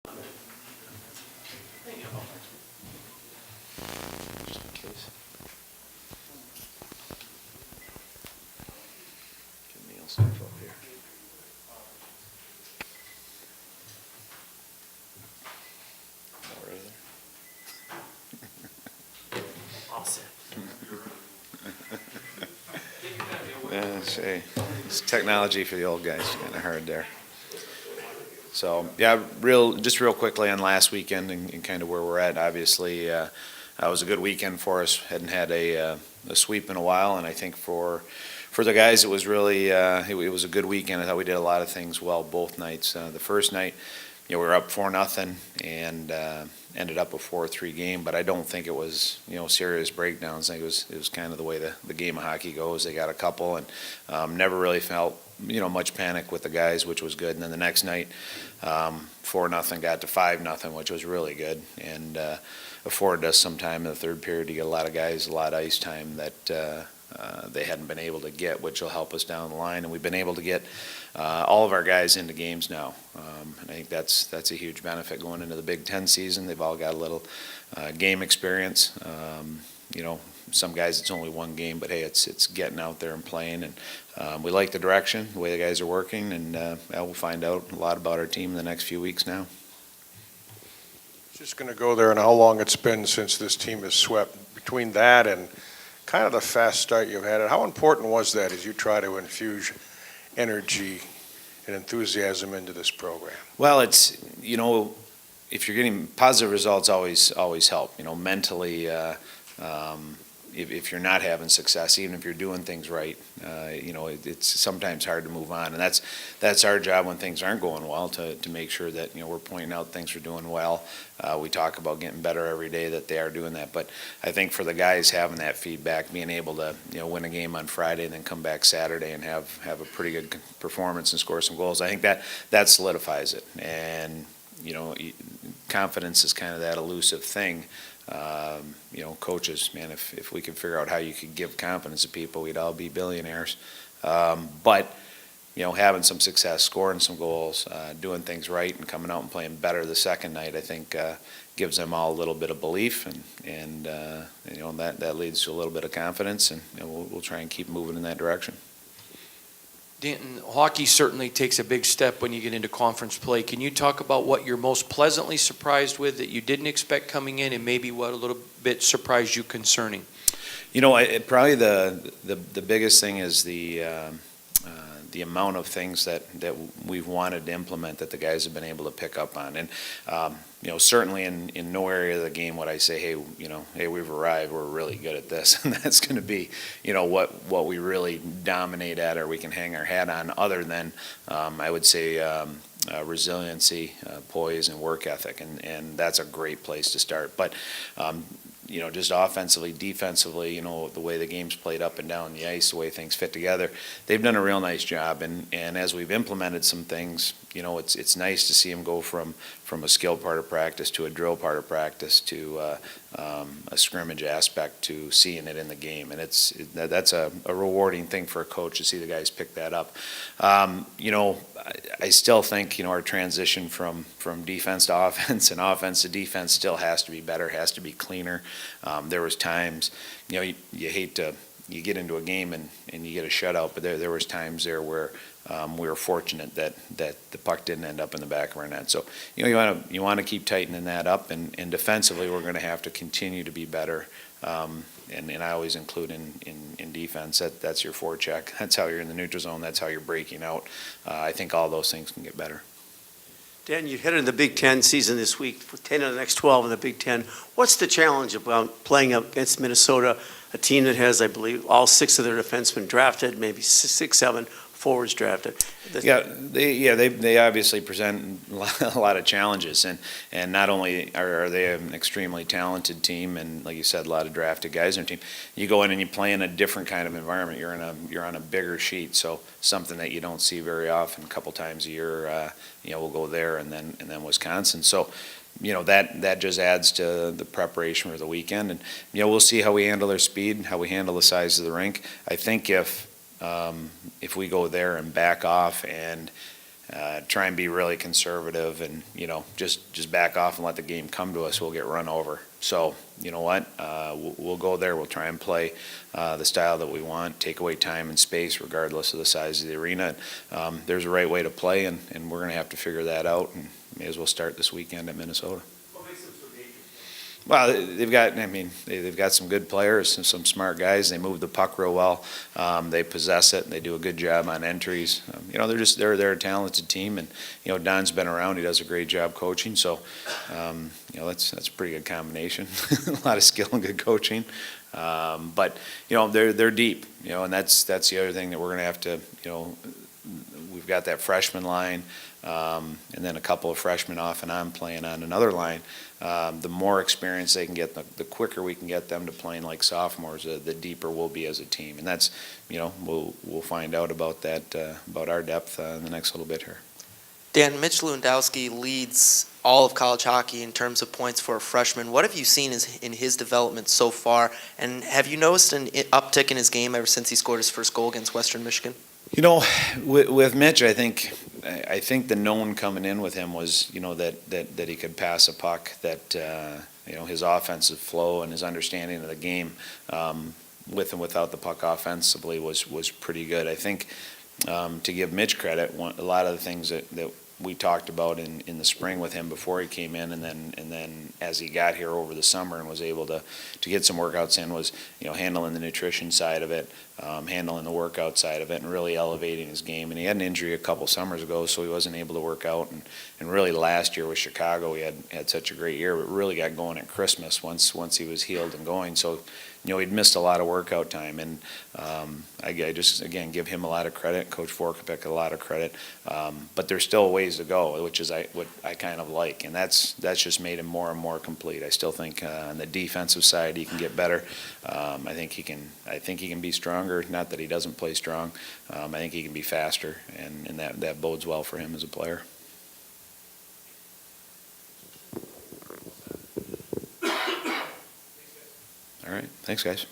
Just in case. Get Neil stuff up here. More right there. All set. Yeah, see, it's technology for the old guys, kind of hard there. So, yeah, just real quickly on last weekend and kind of where we're at. Obviously, it was a good weekend for us. Hadn't had a sweep in a while, and I think for the guys, it was really it was a good weekend. I thought we did a lot of things well both nights. The first night, we were up 4-0 and ended up a 4-3 game, but I don't think it was serious breakdowns. I think it was kind of the way the game of hockey goes. They got a couple and never really felt much panic with the guys, which was good. And then the next night, 4-0 got to 5-0, which was really good, and afforded us some time in the third period to get a lot of guys a lot of ice time that they hadn't been able to get, which will help us down the line. And we've been able to get all of our guys into games now. And I think that's a huge benefit going into the Big Ten season. They've all got a little game experience. Some guys it's only one game, but hey, it's getting out there and playing. And we like the direction, the way the guys are working, and we'll find out a lot about our team in the next few weeks now. Just going to go there and how long it's been since this team has swept. Between that and kind of the fast start you've had, how important was that as you try to infuse energy and enthusiasm into this program? Well, it's, if you're getting positive results, always help. Mentally, if you're not having success, even if you're doing things right, it's sometimes hard to move on. And that's our job when things aren't going well, to make sure that, we're pointing out things we're doing well. We talk about getting better every day, that they are doing that. But I think for the guys having that feedback, being able to, win a game on Friday and then come back Saturday and have a pretty good performance and score some goals, I think that solidifies it. And, confidence is kind of that elusive thing. Coaches, man, if we could figure out how you could give confidence to people, we'd all be billionaires. But having some success, scoring some goals, doing things right, and coming out and playing better the second night, I think gives them all a little bit of belief, and that leads to a little bit of confidence, and we'll try and keep moving in that direction. Danton, hockey certainly takes a big step when you get into conference play. Can you talk about what you're most pleasantly surprised with that you didn't expect coming in, and maybe what a little bit surprised you concerning? Probably the biggest thing is the amount of things that we've wanted to implement that the guys have been able to pick up on. And certainly in no area of the game would I say, hey, we've arrived, we're really good at this, and that's going to be what we really dominate at, or we can hang our hat on, other than I would say resiliency, poise, and work ethic, and that's a great place to start. But just offensively, defensively, the way the game's played up and down the ice, the way things fit together, they've done a real nice job. And as we've implemented some things, it's nice to see them go from a skill part of practice to a drill part of practice to a scrimmage aspect to seeing it in the game. And that's a rewarding thing for a coach to see the guys pick that up. I still think, our transition from defense to offense and offense to defense still has to be better, has to be cleaner. There was times, you hate to, you get into a game and you get a shutout, but there was times there where we were fortunate that the puck didn't end up in the back of our net. So, you want to keep tightening that up, and defensively we're going to have to continue to be better. And I always include in defense, that's your forecheck. That's how you're in the neutral zone. That's how you're breaking out. I think all those things can get better. Dan, you headed the Big Ten season this week, 10 of the next 12 in the Big Ten. What's the challenge about playing up against Minnesota, a team that has, I believe, all 6 of their defensemen drafted, maybe 6, 7 forwards drafted? They obviously present a lot of challenges, and not only are they an extremely talented team, and like you said, a lot of drafted guys on their team. You go in and you play in a different kind of environment. You're on a bigger sheet, so something that you don't see very often. A couple times a year, we'll go there, and then Wisconsin. So, that just adds to the preparation for the weekend, and we'll see how we handle their speed, how we handle the size of the rink. I think if we go there and back off and try and be really conservative and, just back off and let the game come to us, we'll get run over. So, you know what, we'll go there, we'll try and play the style that we want, take away time and space regardless of the size of the arena. There's a right way to play, and we're going to have to figure that out, and may as well start this weekend at Minnesota. Well, they've got some good players and some smart guys. They move the puck real well. They possess it, and they do a good job on entries. They're a talented team, and Don's been around. He does a great job coaching. So, that's a pretty good combination. A lot of skill and good coaching. But they're deep. And that's the other thing that we're going to have to. We've got that freshman line, and then a couple of freshmen off and on playing on another line. The more experience they can get, the quicker we can get them to playing like sophomores, the deeper we'll be as a team. And that's, we'll find out about that, about our depth in the next little bit here. Dan, Mitch Lewandowski leads all of college hockey in terms of points for a freshman. What have you seen in his development so far? And have you noticed an uptick in his game ever since he scored his first goal against Western Michigan? With Mitch, I think the known coming in with him was, that he could pass a puck, that, his offensive flow and his understanding of the game, with and without the puck offensively was pretty good. I think, to give Mitch credit, a lot of the things that we talked about in the spring with him before he came in, and then as he got here over the summer and was able to get some workouts in, was handling the nutrition side of it, handling the workout side of it, and really elevating his game. And he had an injury a couple summers ago, so he wasn't able to work out. And really last year with Chicago, he had such a great year, but really got going at Christmas once he was healed and going. So he'd missed a lot of workout time, and I just, again, give him a lot of credit, Coach Vorkapek a lot of credit, but there's still ways to go, which is what I kind of like, and that's just made him more and more complete. I still think on the defensive side he can get better. I think he can be stronger. Not that he doesn't play strong. I think he can be faster, and that bodes well for him as a player. All right, thanks, guys.